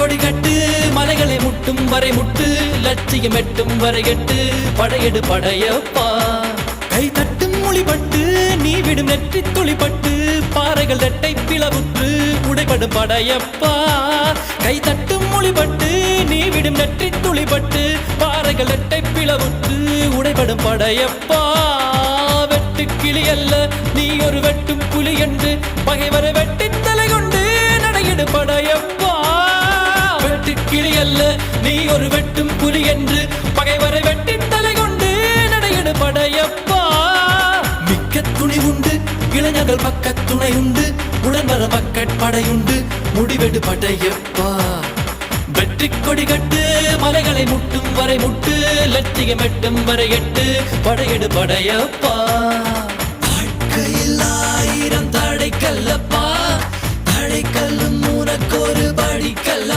கொடி கட்டு மலைகளை முட்டும் வரை முட்டு லட்சியம் எட்டும் வரை எட்டு படையெடு படையப்பா கை தட்டும் மொழிபட்டு நீ விடும் நெற்றி துளிப்பட்டு பாறைகள் ரெட்டை பிளவுற்று உடைபடும் படையப்பா கை தட்டும் மொழிபட்டு நீ விடும் நெற்றி துளிப்பட்டு பாறைகள் ரெட்டை பிளவுற்று உடைபடும் படையப்பா வெட்டு கிளி அல்ல நீ ஒரு வெட்டும் புலி என்று பகைவரை வெட்டி தலை கொண்டு நடையிடு படையப்பா வெட்டு கிளி அல்ல நீ ஒரு வெட்டும் புலி என்று பகைவரை வெட்டி தலை கொண்டு நடையிடு படையப்பா மிக்க துணி உண்டு இளைஞர்கள் பக்க துணை உண்டு உடன்வர பக்கட்படையுண்டு முடிவெடு படையப்பா வெற்றி கொடி கட்டு மலைகளை முட்டும் வரை முட்டு லட்சியம் எட்டும் வரை எட்டு படையெடு படையப்பா வாழ்க்கையில் ஆயிரம் தடை கல்லப்பா